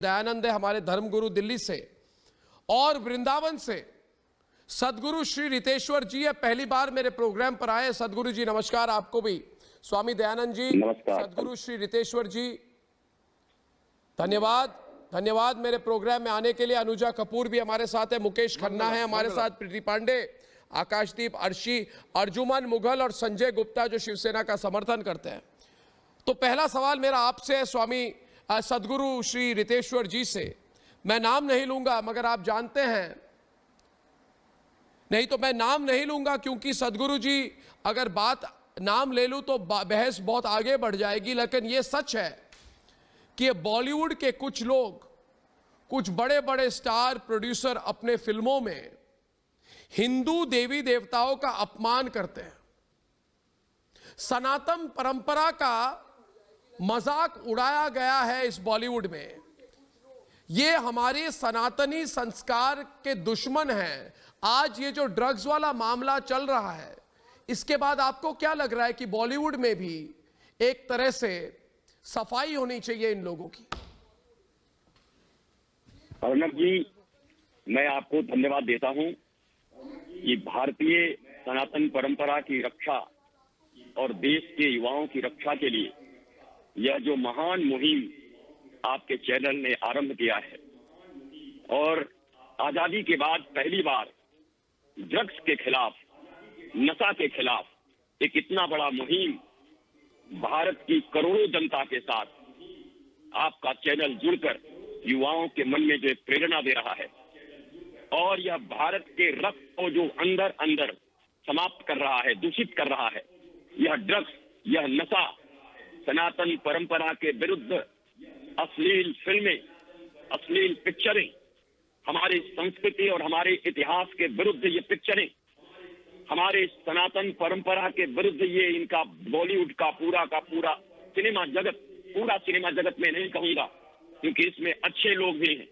दयानंद है हमारे धर्मगुरु दिल्ली से, और वृंदावन से सदगुरु श्री रितेश्वर जी है, पहली बार मेरे प्रोग्राम पर आए। सदगुरु जी नमस्कार आपको भी। स्वामी दयानंद जी, सदगुरु श्री रितेश्वर जी धन्यवाद, धन्यवाद मेरे प्रोग्राम में आने के लिए। अनुजा कपूर भी हमारे साथ है, मुकेश खन्ना है हमारे साथ, प्रीति पांडे, आकाशदीप, अर्शी, अर्जुमन मुगल और संजय गुप्ता जो शिवसेना का समर्थन करते हैं। तो पहला सवाल मेरा आपसे है स्वामी सदगुरु श्री रितेश्वर जी से। मैं नाम नहीं लूंगा मगर आप जानते हैं, नहीं तो मैं नाम नहीं लूंगा क्योंकि सदगुरु जी अगर बात नाम ले लूं तो बहस बहुत आगे बढ़ जाएगी। लेकिन यह सच है कि बॉलीवुड के कुछ लोग, कुछ बड़े बड़े स्टार प्रोड्यूसर अपने फिल्मों में हिंदू देवी देवताओं का अपमान करते हैं, सनातन परंपरा का मजाक उड़ाया गया है इस बॉलीवुड में। ये हमारे सनातनी संस्कार के दुश्मन हैं। आज ये जो ड्रग्स वाला मामला चल रहा है, इसके बाद आपको क्या लग रहा है कि बॉलीवुड में भी एक तरह से सफाई होनी चाहिए इन लोगों की? अर्नब जी, मैं आपको धन्यवाद देता हूं कि भारतीय सनातन परंपरा की रक्षा और देश के युवाओं की रक्षा के लिए यह जो महान मुहिम आपके चैनल ने आरंभ किया है, और आजादी के बाद पहली बार ड्रग्स के खिलाफ, नशा के खिलाफ एक इतना बड़ा मुहिम भारत की करोड़ों जनता के साथ आपका चैनल जुड़कर युवाओं के मन में जो एक प्रेरणा दे रहा है, और यह भारत के रक्त को जो अंदर अंदर समाप्त कर रहा है, दूषित कर रहा है, यह ड्रग्स, यह नशा सनातन परंपरा के विरुद्ध अश्लील फिल्में, अश्लील पिक्चरें, हमारी संस्कृति और हमारे इतिहास के विरुद्ध ये पिक्चरें, हमारे सनातन परंपरा के विरुद्ध ये इनका बॉलीवुड का पूरा सिनेमा जगत, पूरा सिनेमा जगत में नहीं कहूंगा क्योंकि इसमें अच्छे लोग भी हैं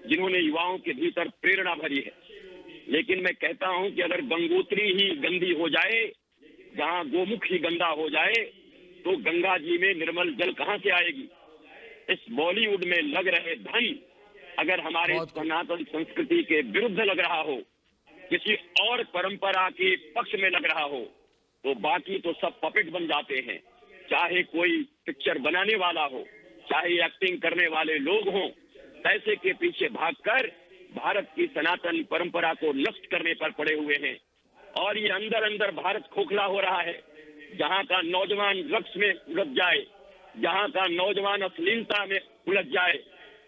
जिन्होंने युवाओं के भीतर प्रेरणा भरी है। लेकिन मैं कहता हूं कि अगर गंगोत्री ही गंदी हो जाए, जहां गोमुख ही गंदा हो जाए, तो गंगा जी में निर्मल जल कहां से आएगी? इस बॉलीवुड में लग रहे धन अगर हमारे सनातन संस्कृति के विरुद्ध लग रहा हो, किसी और परंपरा के पक्ष में लग रहा हो, तो बाकी तो सब पपेट बन जाते हैं। चाहे कोई पिक्चर बनाने वाला हो, चाहे एक्टिंग करने वाले लोग हों, पैसे के पीछे भागकर भारत की सनातन परंपरा को नष्ट करने पर पड़े हुए हैं। और ये अंदर अंदर भारत खोखला हो रहा है। जहां का नौजवान ड्रग्स में उलझ जाए, जहां का नौजवान अश्लीलता में उलझ जाए,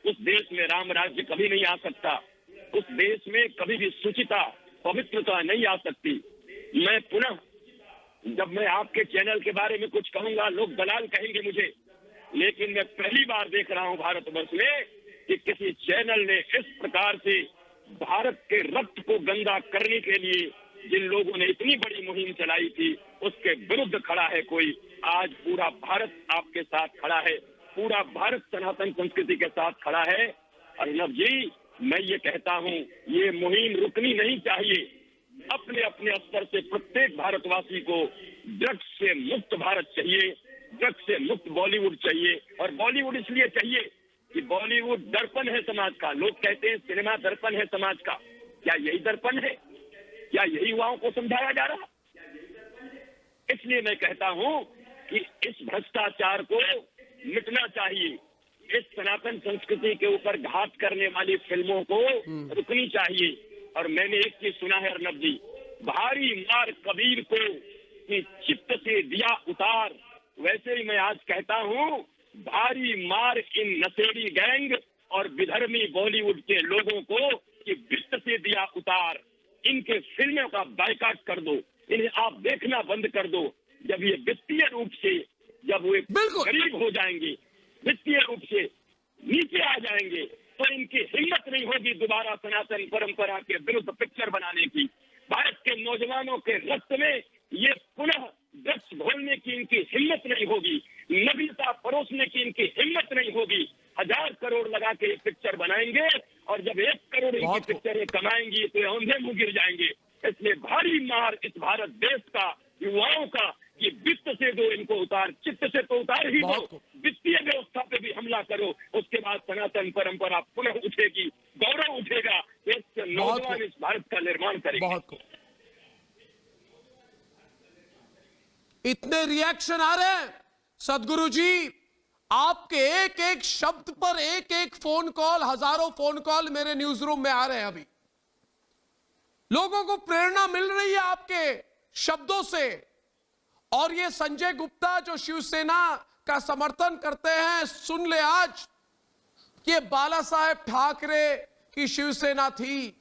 उस देश में राम राज्य कभी नहीं आ सकता। उस देश में कभी भी शुचिता, पवित्रता नहीं आ सकती। मैं पुनः, जब मैं आपके चैनल के बारे में कुछ कहूंगा लोग दलाल कहेंगे मुझे, लेकिन मैं पहली बार देख रहा हूं भारतवर्ष में कि किसी चैनल ने इस प्रकार से भारत के रक्त को गंदा करने के लिए जिन लोगों ने इतनी बड़ी मुहिम चलाई थी, उसके विरुद्ध खड़ा है कोई। आज पूरा भारत आपके साथ खड़ा है, पूरा भारत सनातन संस्कृति के साथ खड़ा है। अर्नब जी, मैं ये कहता हूं, ये मुहिम रुकनी नहीं चाहिए। अपने अपने स्तर से प्रत्येक भारतवासी को ड्रग्स से मुक्त भारत चाहिए, ड्रग्स से मुक्त बॉलीवुड चाहिए। और बॉलीवुड इसलिए चाहिए कि बॉलीवुड दर्पण है समाज का। लोग कहते हैं सिनेमा दर्पण है समाज का। क्या यही दर्पण है? क्या यही युवाओं को समझाया जा रहा? इसलिए मैं कहता हूं कि इस भ्रष्टाचार को मिटना चाहिए। इस सनातन संस्कृति के ऊपर घात करने वाली फिल्मों को रुकनी चाहिए। और मैंने एक चीज सुना है अर्नब जी, भारी मार कबीर को कि चित्त से दिया उतार। वैसे ही मैं आज कहता हूं, भारी मार इन नशेड़ी गैंग और विधर्मी बॉलीवुड के लोगों को कि वित्त से दिया उतार। इनके फिल्मों का बायकॉट कर दो, इन्हें आप देखना बंद कर दो। जब ये वित्तीय रूप से, जब वो गरीब हो जाएंगे, वित्तीय रूप से नीचे आ जाएंगे, तो इनकी हिम्मत नहीं होगी दोबारा सनातन परंपरा के विरुद्ध पिक्चर बनाने की। भारत के नौजवानों के रक्त में ये पुनः ड्रग्स घोलने की इनकी हिम्मत नहीं होगी, नवीनता परोसने की इनकी हिम्मत नहीं होगी। 1000 करोड़ लगा के पिक्चर बनाएंगे और जब 1 करोड़ इनकी पिक्चरें कमाएंगी तो औंधे मुंह गिर जाएंगे। इसलिए भारी मार इस भारत देश का, युवाओं का, ये वित्त से दो इनको उतार, चित्त से तो उतार ही दो, वित्तीय व्यवस्था पे भी भी हमला करो, उसके बाद सनातन परंपरा पुनः उठेगी, गौरव उठेगा, एक नौजवान इस भारत का निर्माण करेंगे। बहुत खूब। इतने रिएक्शन आ रहे हैं सदगुरु जी, आपके एक एक शब्द पर एक एक फोन कॉल, हजारों फोन कॉल मेरे न्यूज रूम में आ रहे हैं। अभी लोगों को प्रेरणा मिल रही है आपके शब्दों से। और ये संजय गुप्ता जो शिवसेना का समर्थन करते हैं, सुन ले आज कि बाला साहेब ठाकरे की शिवसेना थी।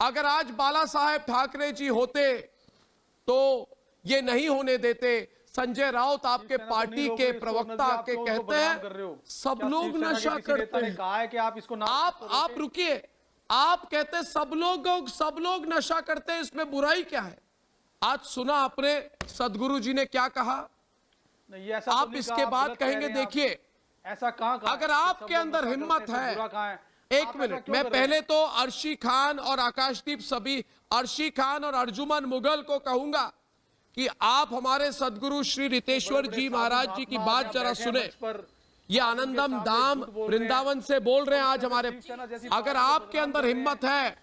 अगर आज बाला साहेब ठाकरे जी होते तो ये नहीं होने देते। संजय राउत आपके पार्टी के प्रवक्ता के कहते हैं सब लोग नशा करते हैं। कहा है कि आप इसको आप रुकिए, आप कहते सब लोग नशा करते हैं, इसमें बुराई क्या है? आज सुना आपने सदगुरु जी ने क्या कहा? नहीं, ऐसा आप तो इसके बाद कहेंगे देखिए ऐसा कहाँ कहा? अगर आपके अंदर हिम्मत है, एक मिनट, मैं पहले तो अर्शी खान और आकाशदीप सभी, अर्शी खान और अर्जुमन मुगल को कहूंगा कि आप हमारे सदगुरु श्री रितेश्वर जी महाराज जी की बात जरा सुने। ये आनंदम धाम वृंदावन से बोल रहे हैं आज हमारे। अगर आपके अंदर हिम्मत है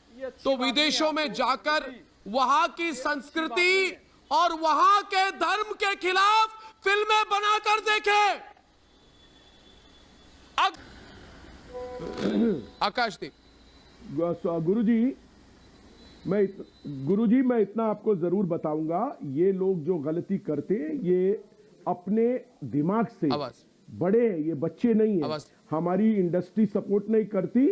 तो विदेशों में जाकर वहां की संस्कृति और वहां के धर्म के खिलाफ फिल्में बनाकर देखें। आकाशदीप। गुरुजी मैं इतना आपको जरूर बताऊंगा, ये लोग जो गलती करते हैं ये अपने दिमाग से बड़े हैं, ये बच्चे नहीं है। हमारी इंडस्ट्री सपोर्ट नहीं करती।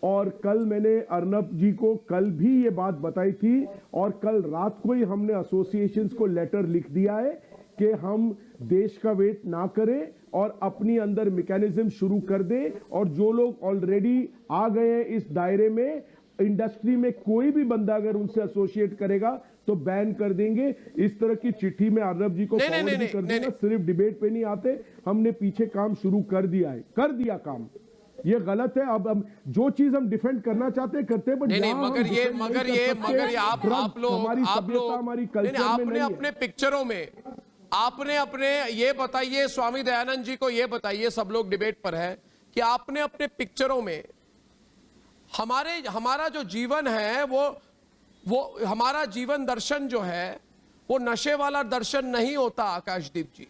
और कल मैंने अर्नब जी को कल भी ये बात बताई थी और कल रात को ही हमने एसोसिएशंस को लेटर लिख दिया है कि हम देश का वेट ना करें और अपनी अंदर मैकेनिज्म शुरू कर दें। और जो लोग ऑलरेडी आ गए हैं इस दायरे में, इंडस्ट्री में कोई भी बंदा अगर उनसे एसोसिएट करेगा तो बैन कर देंगे। इस तरह की चिट्ठी में अर्नब जी को फॉरवर्ड भी कर दूंगा। सिर्फ डिबेट पे नहीं आते, हमने पीछे काम शुरू कर दिया है, कर दिया काम। ये गलत है। अब हम जो चीज हम डिफेंड करना चाहते हैं करते हैं, नहीं, मगर ये आप लोग हमारी कल्चर में अपने पिक्चरों में आपने अपने ये बताइए, स्वामी दयानंद जी को ये बताइए, सब लोग डिबेट पर है, कि आपने अपने पिक्चरों में हमारा जो जीवन है वो हमारा जीवन दर्शन जो है वो नशे वाला दर्शन नहीं होता। आकाशदीप जी,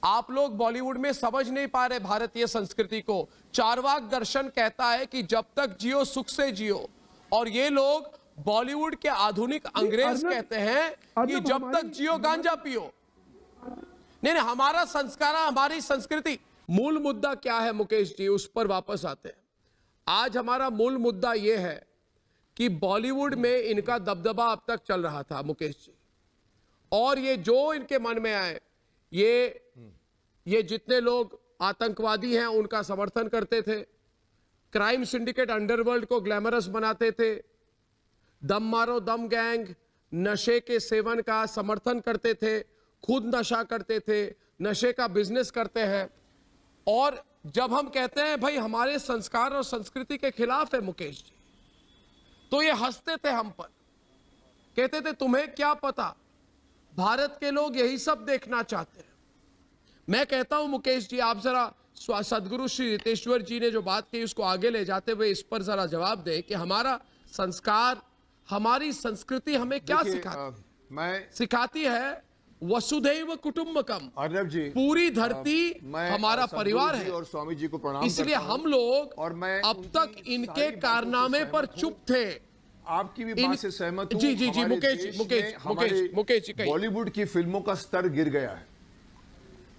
आप लोग बॉलीवुड में समझ नहीं पा रहे भारतीय संस्कृति को। चारवाक दर्शन कहता है कि जब तक जियो सुख से जियो, और ये लोग बॉलीवुड के आधुनिक अंग्रेज कहते हैं कि जब तक जियो गांजा पियो। नहीं, हमारा संस्कार, हमारी संस्कृति। मूल मुद्दा क्या है मुकेश जी, उस पर वापस आते हैं। आज हमारा मूल मुद्दा यह है कि बॉलीवुड में इनका दबदबा अब तक चल रहा था मुकेश जी, और ये जो इनके मन में आए, ये जितने लोग आतंकवादी हैं उनका समर्थन करते थे, क्राइम सिंडिकेट अंडरवर्ल्ड को ग्लैमरस बनाते थे, दम मारो दम गैंग नशे के सेवन का समर्थन करते थे, खुद नशा करते थे, नशे का बिजनेस करते हैं। और जब हम कहते हैं भाई हमारे संस्कार और संस्कृति के खिलाफ है मुकेश जी, तो ये हंसते थे हम पर, कहते थे तुम्हें क्या पता, भारत के लोग यही सब देखना चाहते हैं। मैं कहता हूं मुकेश जी, आप जरा सदगुरु श्री रितेश्वर जी ने जो बात की उसको आगे ले जाते हुए इस पर जरा जवाब दें कि हमारा संस्कार, हमारी संस्कृति हमें क्या सिखाती है। वसुधैव कुटुंबकम, अर्नब जी, पूरी धरती हमारा परिवार है। और स्वामी जी को प्रणाम। इसलिए हम लोग और मैं अब तक इनके कारनामे पर चुप थे। आपकी भी बात से सहमत हूं। जी मुकेश जी, बॉलीवुड की फिल्मों का स्तर गिर गया है।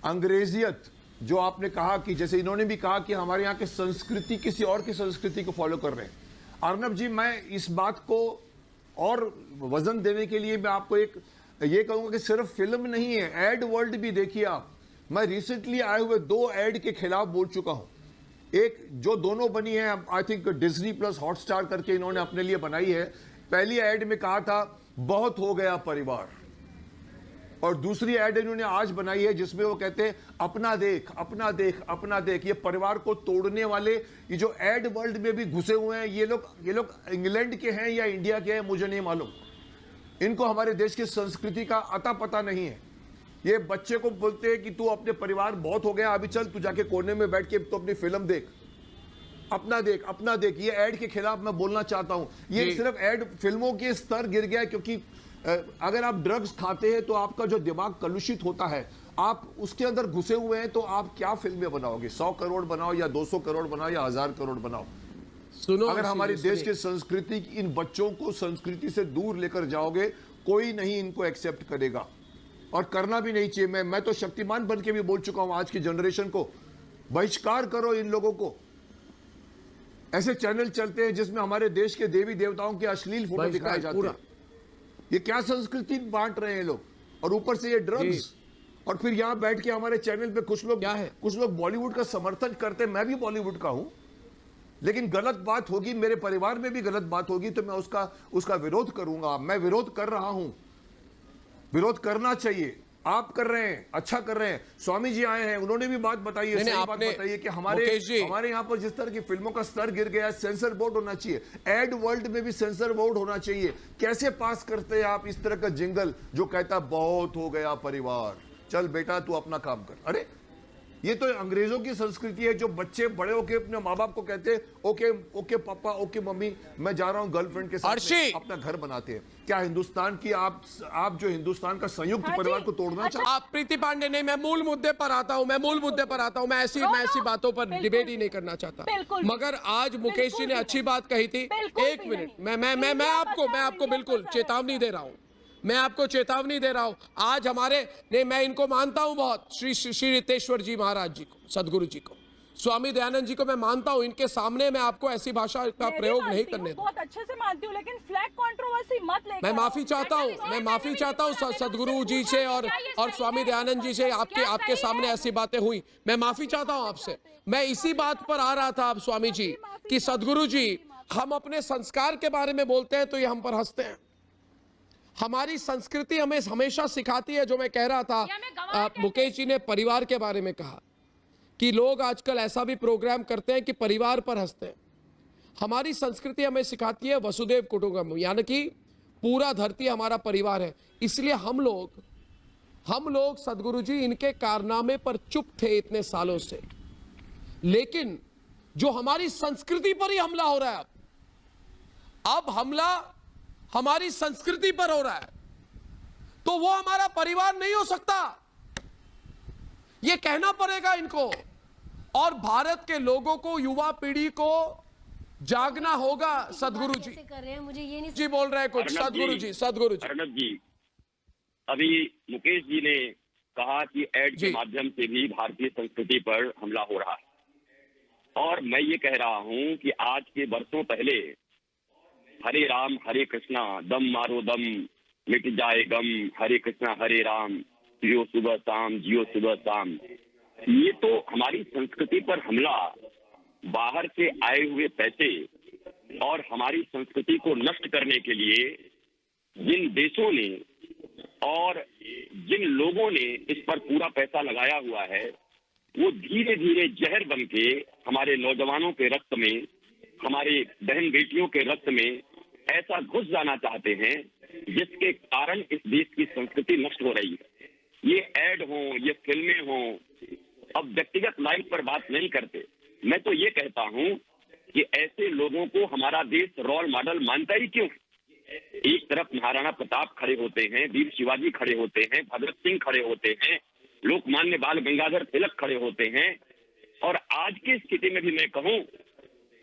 अंग्रेजियत जो आपने कहा कि जैसे इन्होंने भी कहा कि हमारे यहाँ की संस्कृति किसी और की संस्कृति को फॉलो कर रहे हैं। अर्नब जी, मैं इस बात को और वजन देने के लिए मैं आपको ये कहूंगा कि सिर्फ फिल्म नहीं है, एड वर्ल्ड भी देखिए आप। मैं रिसेंटली आए हुए 2 एड के खिलाफ बोल चुका हूं। एक जो दोनों बनी है, I think Disney plus Hotstar करके इन्होंने अपने लिए बनाई है। पहली एड में कहा था बहुत हो गया परिवार, और दूसरी एड इन्होंने आज बनाई है जिसमें वो कहते हैं अपना देख अपना देख अपना देख। ये परिवार को तोड़ने वाले ये जो एड वर्ल्ड में भी घुसे हुए हैं, ये लोग इंग्लैंड के हैं या इंडिया के हैं मुझे नहीं मालूम। इनको हमारे देश की संस्कृति का अता पता नहीं है। ये बच्चे को बोलते हैं कि तू अपने परिवार बहुत हो गया, अभी चल तू जाके कोने में बैठ के तो अपनी फिल्म देख, अपना देख। ये ऐड के खिलाफ मैं बोलना चाहता हूं। ये सिर्फ ऐड, फिल्मों के स्तर गिर गया है, क्योंकि अगर आप ड्रग्स खाते हैं तो आपका जो दिमाग कलुषित होता है, आप उसके अंदर घुसे हुए हैं, तो आप क्या फिल्में बनाओगे? 100 करोड़ बनाओ या 200 करोड़ बनाओ या 1000 करोड़ बनाओ। सुनो, अगर हमारे देश के संस्कृति, इन बच्चों को संस्कृति से दूर लेकर जाओगे, कोई नहीं इनको एक्सेप्ट करेगा और करना भी नहीं चाहिए। मैं तो शक्तिमान बन के भी बोल चुका हूं आज की जनरेशन को, बहिष्कार करो इन लोगों को। ऐसे चैनल चलते हैं जिसमें हमारे देश के देवी देवताओं के अश्लील फोटो दिखाए जाते हैं। ये क्या संस्कृति बांट रहे हैं लोग, और ऊपर से ये ड्रग्स। और फिर यहां बैठ के हमारे चैनल पे कुछ लोग बॉलीवुड का समर्थन करते हैं। मैं भी बॉलीवुड का हूं, लेकिन गलत बात होगी, मेरे परिवार में भी गलत बात होगी, तो मैं उसका विरोध करूंगा। मैं विरोध कर रहा हूं, विरोध करना चाहिए। आप कर रहे हैं, अच्छा कर रहे हैं। स्वामी जी आए हैं, उन्होंने भी बात बताई है, सही बात बताई है कि हमारे यहाँ पर जिस तरह की फिल्मों का स्तर गिर गया है, सेंसर बोर्ड होना चाहिए। एड वर्ल्ड में भी सेंसर बोर्ड होना चाहिए। कैसे पास करते हैं आप इस तरह का जिंगल जो कहता बहुत हो गया परिवार, चल बेटा तू अपना काम कर? अरे ये तो अंग्रेजों की संस्कृति है, जो बच्चे बड़े होके अपने माँ बाप को कहते हैं ओके ओके पापा, ओके मम्मी, मैं जा रहा हूं गर्लफ्रेंड के साथ अपना घर बनाते हैं। क्या हिंदुस्तान की आप जो हिंदुस्तान का संयुक्त परिवार को तोड़ना चाहते? आप प्रीति पांडे, नहीं, मैं मूल मुद्दे पर आता हूं, मैं ऐसी बातों पर डिबेट ही नहीं करना चाहता। मगर आज मुकेश जी ने अच्छी बात कही थी। एक मिनट, मैं आपको बिल्कुल चेतावनी दे रहा हूं, मैं आपको चेतावनी दे रहा हूं। आज हमारे नहीं, मैं इनको मानता हूं बहुत, श्री रितेश्वर जी महाराज जी को, सदगुरु जी को, स्वामी दयानंद जी को मैं मानता हूं। इनके सामने मैं आपको ऐसी भाषा का प्रयोग नहीं करने दूं। बहुत अच्छे से मानती हूं, लेकिन फ्लैग कंट्रोवर्सी मत लेकर। मैं माफी चाहता हूं सदगुरु जी से और स्वामी दयानंद जी से, आपके सामने ऐसी बातें हुई, मैं माफी चाहता हूं आपसे। मैं इसी बात पर आ रहा था अब स्वामी जी कि सदगुरु जी, हम अपने संस्कार के बारे में बोलते हैं तो ये हम पर हंसते हैं। हमारी संस्कृति हमें हमेशा सिखाती है, जो मैं कह रहा था, मुकेश जी ने परिवार के बारे में कहा कि लोग आजकल ऐसा भी प्रोग्राम करते हैं कि परिवार पर हंसते हैं। हमारी संस्कृति हमें सिखाती है वसुदेव कुटुंबकम, यानी कि पूरा धरती हमारा परिवार है। इसलिए हम लोग सदगुरु जी इनके कारनामे पर चुप थे इतने सालों से, लेकिन जो हमारी संस्कृति पर ही हमला हो रहा है, अब हमला हमारी संस्कृति पर हो रहा है, तो वो हमारा परिवार नहीं हो सकता। ये कहना पड़ेगा इनको, और भारत के लोगों को, युवा पीढ़ी को जागना होगा। सदगुरु जी कर रहे हैं, मुझे ये नहीं जी बोल रहे हैं कुछ। सदगुरु जी अर्नब जी, अभी मुकेश जी ने कहा कि ऐड के माध्यम से भी भारतीय संस्कृति पर हमला हो रहा है, और मैं ये कह रहा हूं कि आज के वर्षों पहले हरे राम हरे कृष्णा, दम मारो दम मिट जाए गम, हरे कृष्णा हरे राम, जियो सुबह शाम, जियो सुबह शाम, ये तो हमारी संस्कृति पर हमला, बाहर से आए हुए पैसे और हमारी संस्कृति को नष्ट करने के लिए जिन देशों ने और जिन लोगों ने इस पर पूरा पैसा लगाया हुआ है, वो धीरे धीरे जहर बन के हमारे नौजवानों के रक्त में, हमारे बहन बेटियों के रक्त में ऐसा घुस जाना चाहते हैं, जिसके कारण इस देश की संस्कृति नष्ट हो रही है। ये ऐड हो, ये फिल्में हो, अब व्यक्तिगत लाइफ पर बात नहीं करते। मैं तो ये कहता हूं कि ऐसे लोगों को हमारा देश रोल मॉडल मानता ही क्यों? एक तरफ महाराणा प्रताप खड़े होते हैं, वीर शिवाजी खड़े होते हैं, भगत सिंह खड़े होते हैं, लोकमान्य बाल गंगाधर तिलक खड़े होते हैं, और आज की स्थिति में भी मैं कहूं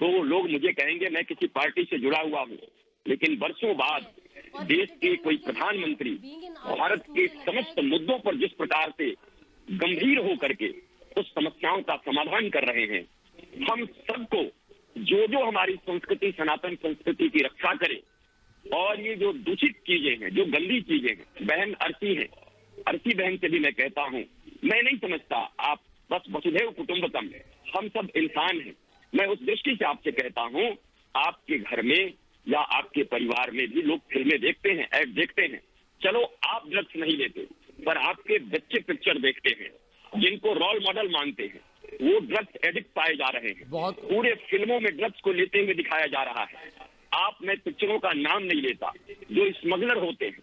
तो लोग मुझे कहेंगे मैं किसी पार्टी से जुड़ा हुआ हूं, लेकिन वर्षों बाद देश के कोई प्रधानमंत्री भारत के समस्त मुद्दों पर जिस प्रकार से गंभीर होकर के उस समस्याओं का समाधान कर रहे हैं, हम सबको जो हमारी संस्कृति, सनातन संस्कृति की रक्षा करे, और ये जो दूषित चीजें हैं, जो गंदी चीजें हैं, बहन अर्सी है, अर्सी बहन से भी मैं कहता हूं, मैं नहीं समझता आप बस वसुधैव कुटुंबकम, हम सब इंसान हैं। मैं उस दृष्टि से आपसे कहता हूं, आपके घर में या आपके परिवार में भी लोग फिल्में देखते हैं, ऐड देखते हैं, चलो आप ड्रग्स नहीं लेते, पर आपके बच्चे पिक्चर देखते हैं, जिनको रोल मॉडल मानते हैं, वो ड्रग्स एडिक्ट पाए जा रहे हैं, पूरे फिल्मों में ड्रग्स को लेते हुए दिखाया जा रहा है। आप, मैं पिक्चरों का नाम नहीं लेता, जो स्मगलर होते हैं,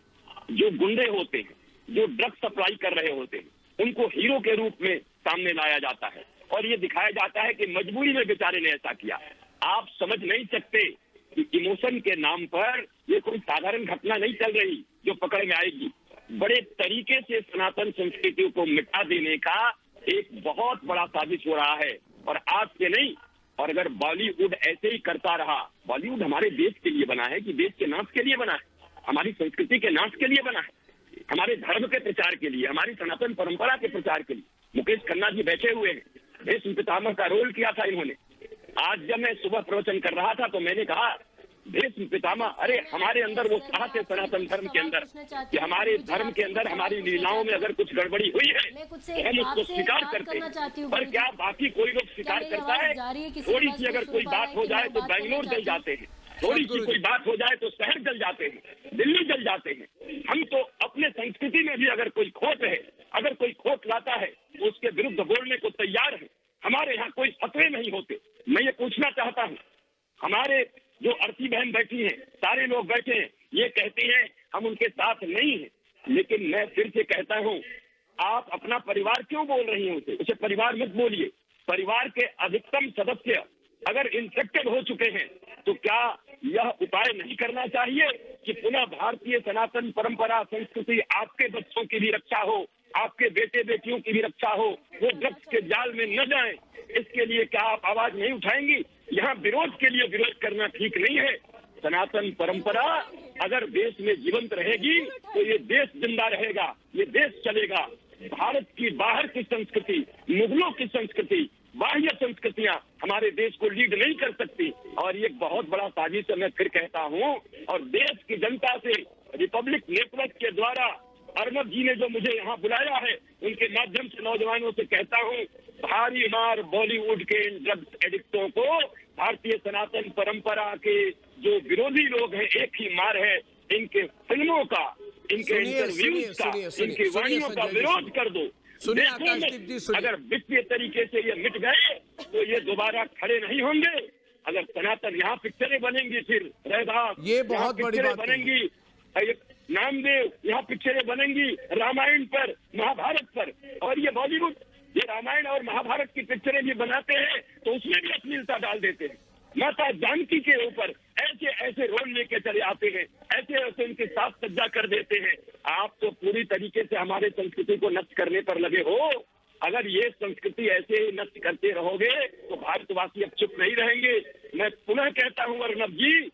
जो गुंडे होते हैं, जो ड्रग्स सप्लाई कर रहे होते हैं उनको हीरो के रूप में सामने लाया जाता है और ये दिखाया जाता है कि मजबूरी में बेचारे ने ऐसा किया। आप समझ नहीं सकते कि इमोशन के नाम पर ये कोई साधारण घटना नहीं चल रही जो पकड़ में आएगी। बड़े तरीके से सनातन संस्कृति को मिटा देने का एक बहुत बड़ा साजिश हो रहा है और आज से नहीं। और अगर बॉलीवुड ऐसे ही करता रहा, बॉलीवुड हमारे देश के लिए बना है कि देश के नाश के लिए बना है, हमारी संस्कृति के नाश के लिए बना है, हमारे धर्म के प्रचार के लिए, हमारी सनातन परंपरा के प्रचार के लिए। मुकेश खन्ना जी बैठे हुए हैं, भीष्म पितामह का रोल किया था इन्होंने। आज जब मैं सुबह प्रवचन कर रहा था तो मैंने कहा भीष्म पितामह, अरे हमारे अंदर वो साहस है सनातन धर्म के अंदर कि हमारे धर्म के अंदर हमारी लीलाओं में अगर कुछ गड़बड़ी हुई है तो हम उसको स्वीकार करते हैं। पर क्या बाकी कोई लोग स्वीकार करता है? थोड़ी सी अगर कोई बात हो जाए तो बैंगलोर जल जाते हैं, थोड़ी सी कोई बात हो जाए तो शहर जल जाते हैं, दिल्ली जल जाते हैं। हम तो अपने संस्कृति में भी अगर कोई खोट है, अगर कोई खोट लाता है तो उसके विरुद्ध बोलने को तैयार है। हमारे यहाँ कोई फतवे नहीं होते। मैं ये पूछना चाहता हूँ, हमारे जो अर्थी बहन बैठी हैं, सारे लोग बैठे हैं, ये कहते हैं हम उनके साथ नहीं हैं, लेकिन मैं फिर से कहता हूँ, आप अपना परिवार क्यों बोल रही हैं उसे परिवार मत बोलिए। परिवार के अधिकतम सदस्य अगर इन्फेक्टेड हो चुके हैं तो क्या यह उपाय नहीं करना चाहिए कि पुनः भारतीय सनातन परंपरा संस्कृति, आपके बच्चों की भी रक्षा हो, आपके बेटे बेटियों की भी रक्षा हो, वो ड्रग्स के जाल में न जाएं। इसके लिए क्या आप आवाज नहीं उठाएंगी? यहाँ विरोध के लिए विरोध करना ठीक नहीं है। सनातन परंपरा अगर देश में जीवंत रहेगी तो ये देश जिंदा रहेगा, ये देश चलेगा। भारत की बाहर की संस्कृति, मुगलों की संस्कृति, बाह्य संस्कृतियां हमारे देश को लीड नहीं कर सकती। और ये बहुत बड़ा साजिश है, मैं फिर कहता हूँ। और देश की जनता से रिपब्लिक नेटवर्क के द्वारा अर्नब जी ने जो मुझे यहाँ बुलाया है, उनके माध्यम से नौजवानों से कहता हूँ, भारी मार बॉलीवुड के इन ड्रग्स एडिक्टों को। भारतीय सनातन परंपरा के जो विरोधी लोग हैं, एक ही मार है, इनके फिल्मों का, इनके इंटरव्यूज का, इनकी वाणियों का विरोध कर दो। अगर वित्तीय तरीके से ये मिट गए तो ये दोबारा खड़े नहीं होंगे। अगर सनातन यहाँ पिक्चरें बनेंगी, फिर रहदास, ये बहुत बड़ी बात बनेंगी, नामदेव, यहाँ पिक्चरें बनेंगी रामायण पर, महाभारत पर। और ये बॉलीवुड ये रामायण और महाभारत की पिक्चरें भी बनाते हैं तो उसमें भी अश्लीलता डाल देते हैं। माता जानकी के ऊपर ऐसे ऐसे रोल लेके चले आते हैं, ऐसे ऐसे उनके साथ सज्जा कर देते हैं। आप तो पूरी तरीके से हमारे संस्कृति को नष्ट करने पर लगे हो। अगर ये संस्कृति ऐसे ही नष्ट करते रहोगे तो भारतवासी अब चुप नहीं रहेंगे। मैं पुनः कहता हूँ अर्नब जी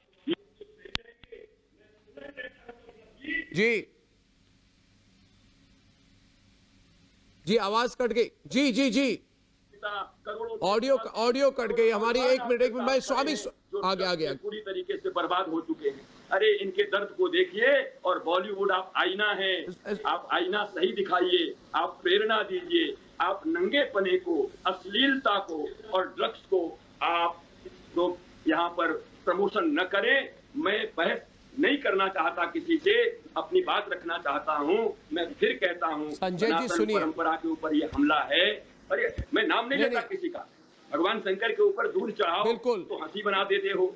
जी आवाज कट गई। जी जी जी ऑडियो कट गई हमारी। एक मिनट मैं स्वामी आगे पूरी तरीके से बर्बाद हो चुके हैं। अरे इनके दर्द को देखिए। और बॉलीवुड आप आईना है, आप आईना सही दिखाइए, आप प्रेरणा दीजिए, आप नंगेपने को, अश्लीलता को और ड्रग्स को आप लोग यहाँ पर प्रमोशन न करें। मैं बहस नहीं करना चाहता किसी से, अपनी बात रखना चाहता हूँ। मैं फिर कहता हूँ, सनातन परंपरा के ऊपर ये हमला है। अरे मैं नाम नहीं लेता किसी का। भगवान शंकर के ऊपर दूध चढ़ाओ तो हंसी बना देते हो।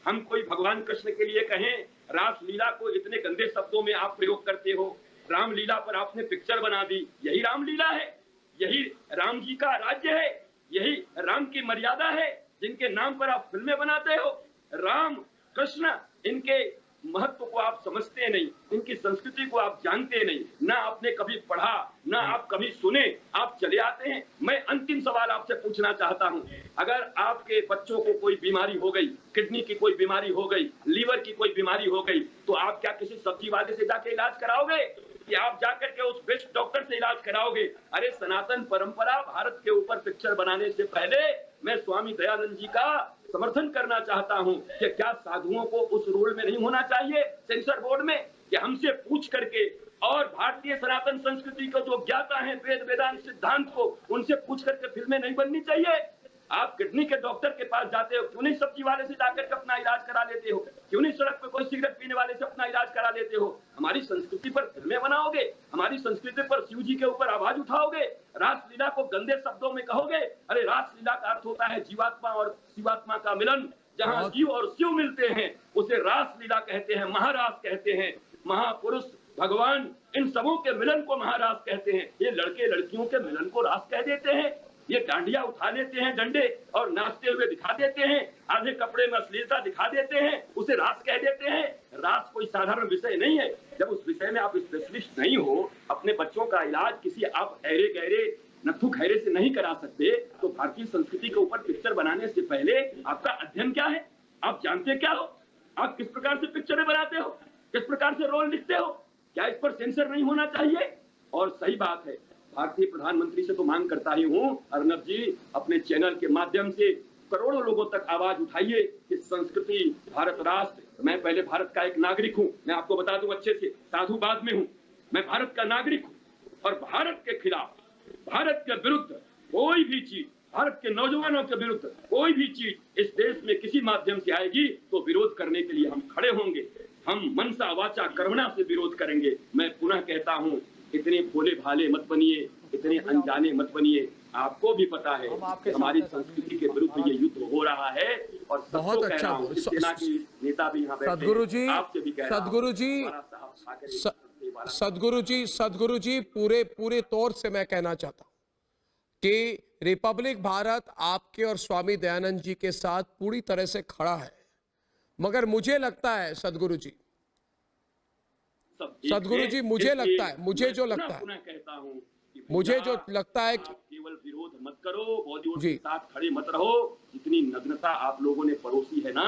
हम कोई भगवान कृष्ण के लिए कहें, रासलीला को इतने गंदे शब्दों में आप प्रयोग करते हो। रामलीला पर आपने पिक्चर बना दी। यही रामलीला है, यही राम जी का राज्य है, यही राम की मर्यादा है जिनके नाम पर आप फिल्में बनाते हो। राम कृष्ण इनके महत्व को आप समझते नहीं, इनकी संस्कृति को आप जानते नहीं, ना आपने कभी पढ़ा, ना आप कभी सुने, आप चले आते हैं। मैं अंतिम सवाल आपसे पूछना चाहता हूं, अगर आपके बच्चों को कोई बीमारी हो गई, किडनी की कोई बीमारी हो गई, लीवर की कोई बीमारी हो गई, तो आप क्या किसी सब्जी वाले से जाके इलाज कराओगे या आप जाकर के उस बेस्ट डॉक्टर से इलाज कराओगे? अरे सनातन परंपरा भारत के ऊपर पिक्चर बनाने से पहले मैं स्वामी दयानंद जी का समर्थन करना चाहता हूं कि क्या साधुओं को उस रोल में नहीं होना चाहिए सेंसर बोर्ड में, कि हमसे पूछ करके और भारतीय सनातन संस्कृति को जो ज्ञाता है वेद वेदांत सिद्धांत को, उनसे पूछ करके फिल्में नहीं बननी चाहिए? आप किडनी के डॉक्टर के पास जाते हो, क्यों नहीं सब्जी वाले से जाकर के अपना इलाज करा लेते हो? क्यों नहीं सड़क पे कोई सिगरेट पीने वाले से अपना इलाज करा लेते हो? हमारी संस्कृति पर फिल्में बनाओगे, हमारी संस्कृति पर शिव जी के ऊपर आवाज उठाओगे, रासलीला को गंदे शब्दों में कहोगे। अरे रासलीला का अर्थ होता है जीवात्मा और शिवात्मा का मिलन। जहाँ जीव और शिव मिलते हैं उसे रासलीला कहते हैं, महारास कहते हैं। महापुरुष भगवान इन सबों के मिलन को महारास कहते हैं। ये लड़के लड़कियों के मिलन को रास कह देते हैं। ये डांडिया उठा लेते हैं डंडे और नाचते हुए दिखा देते हैं, आधे कपड़े में अश्लीलता दिखा देते हैं, उसे रास कह देते हैं। रास कोई साधारण विषय नहीं है। जब उस विषय में आप स्पेशलिस्ट नहीं हो, अपने बच्चों का इलाज किसी आप ऐरे गहरे नथु खैरे से नहीं करा सकते, तो भारतीय संस्कृति के ऊपर पिक्चर बनाने से पहले आपका अध्ययन क्या है? आप जानते क्या हो? आप किस प्रकार से पिक्चरें बनाते हो, किस प्रकार से रोल लिखते हो? क्या इस पर सेंसर नहीं होना चाहिए? और सही बात है, भारतीय प्रधानमंत्री से तो मांग करता ही हूँ, अर्नब जी अपने चैनल के माध्यम से करोड़ों लोगों तक आवाज उठाइए कि संस्कृति, भारत राष्ट्र, मैं पहले भारत का एक नागरिक हूँ, मैं आपको बता दूं अच्छे से, साधु बाद में हूँ, मैं भारत का नागरिक हूँ और भारत के खिलाफ, भारत के विरुद्ध कोई भी चीज, भारत के नौजवानों के विरुद्ध कोई भी चीज इस देश में किसी माध्यम से आएगी तो विरोध करने के लिए हम खड़े होंगे। हम मनसा वाचा कर्मणा से विरोध करेंगे। मैं पुनः कहता हूँ, इतने भोले भाले मत बनिए, इतने अनजाने मत बनिए। आपको भी पता है हमारी संस्कृति के विरुद्ध ये युद्ध हो रहा है और बहुत अच्छा। सेना के नेता भी यहाँ बैठे, सदगुरु जी, आपसे भी कह रहा हूं, सदगुरु जी पूरे तौर से मैं कहना चाहता हूं कि रिपब्लिक भारत आपके और स्वामी दयानंद जी के साथ पूरी तरह से खड़ा है, मगर मुझे लगता है सदगुरु जी, मुझे लगता है, मुझे जो लगता है कि केवल विरोध मत करो, बॉलीवुड के साथ खड़े मत रहो। जितनी नग्नता आप लोगों ने परोसी है ना,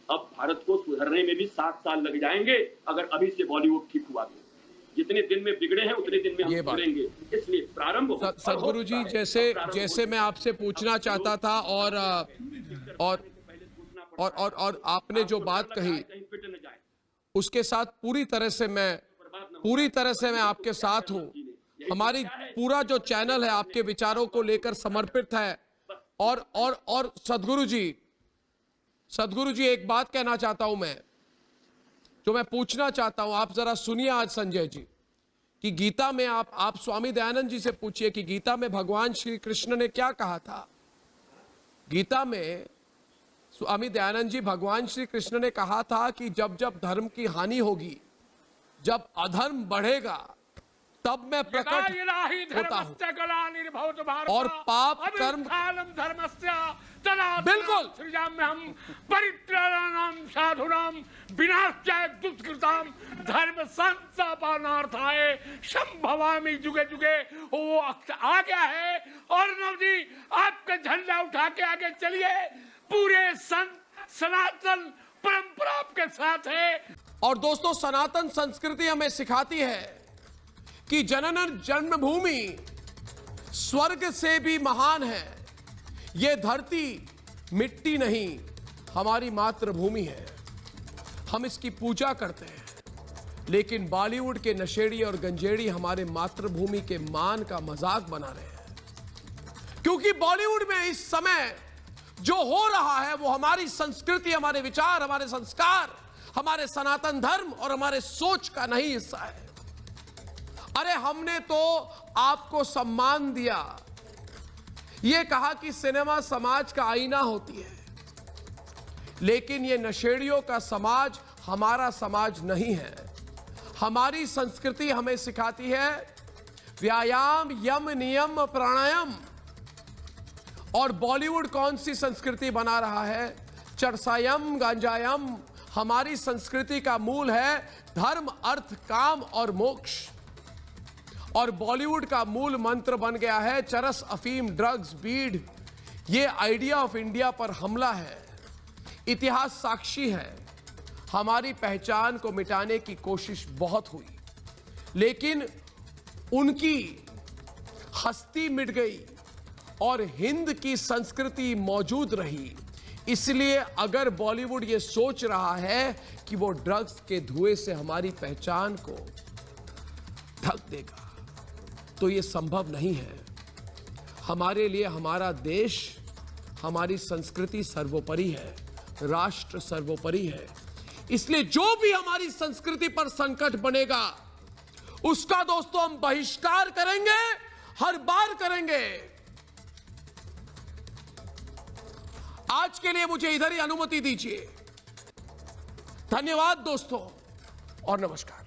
अब भारत को सुधरने में भी 7 साल लग जाएंगे अगर अभी से बॉलीवुड ठीक हुआ तो। जितने दिन में बिगड़े हैं उतने दिन में हम सुधरेंगे। इसलिए प्रारंभ सदगुरु जी, जैसे मैं आपसे पूछना चाहता था और आपने जो बात कही उसके साथ पूरी तरह से मैं आपके साथ हूं। हमारी पूरा जो चैनल है आपके विचारों को लेकर समर्पित है। और सदगुरु जी एक बात कहना चाहता हूं मैं, जो मैं पूछना चाहता हूं, आप जरा सुनिए आज संजय जी, कि गीता में आप स्वामी दयानंद जी से पूछिए कि गीता में भगवान श्री कृष्ण ने क्या कहा था। गीता में स्वामी दयानंद जी, भगवान श्री कृष्ण ने कहा था कि जब जब धर्म की हानि होगी, जब अधर्म बढ़ेगा, तब मैं प्रकट होता हूं और पाप कर्म बिल्कुल साधुनाम विनाशाय दुष्कृताम धर्म संस्थापनार्थाय संभवामि जुगे जुगे। वो आ गया है। और नव जी आपका झंडा उठा के आगे चलिए, पूरे सनातन परंपरा आपके साथ है। और दोस्तों, सनातन संस्कृति हमें सिखाती है कि जनन जन्मभूमि स्वर्ग से भी महान है। ये धरती मिट्टी नहीं, हमारी मातृभूमि है। हम इसकी पूजा करते हैं, लेकिन बॉलीवुड के नशेड़ी और गंजेड़ी हमारे मातृभूमि के मान का मजाक बना रहे हैं। क्योंकि बॉलीवुड में इस समय जो हो रहा है वो हमारी संस्कृति, हमारे विचार, हमारे संस्कार, हमारे सनातन धर्म और हमारे सोच का नहीं हिस्सा है। अरे हमने तो आपको सम्मान दिया, ये कहा कि सिनेमा समाज का आईना होती है, लेकिन ये नशेड़ियों का समाज हमारा समाज नहीं है। हमारी संस्कृति हमें सिखाती है व्यायाम, यम, नियम, प्राणायाम। और बॉलीवुड कौन सी संस्कृति बना रहा है? चरसायम, गांजायम। हमारी संस्कृति का मूल है धर्म, अर्थ, काम और मोक्ष। और बॉलीवुड का मूल मंत्र बन गया है चरस, अफीम, ड्रग्स, बीड़। ये आइडिया ऑफ इंडिया पर हमला है। इतिहास साक्षी है, हमारी पहचान को मिटाने की कोशिश बहुत हुई, लेकिन उनकी हस्ती मिट गई और हिंद की संस्कृति मौजूद रही। इसलिए अगर बॉलीवुड ये सोच रहा है कि वो ड्रग्स के धुएं से हमारी पहचान को ढक देगा, तो ये संभव नहीं है। हमारे लिए हमारा देश, हमारी संस्कृति सर्वोपरि है, राष्ट्र सर्वोपरि है। इसलिए जो भी हमारी संस्कृति पर संकट बनेगा, उसका दोस्तों हम बहिष्कार करेंगे, हर बार करेंगे। आज के लिए मुझे इधर ही अनुमति दीजिए। धन्यवाद दोस्तों और नमस्कार।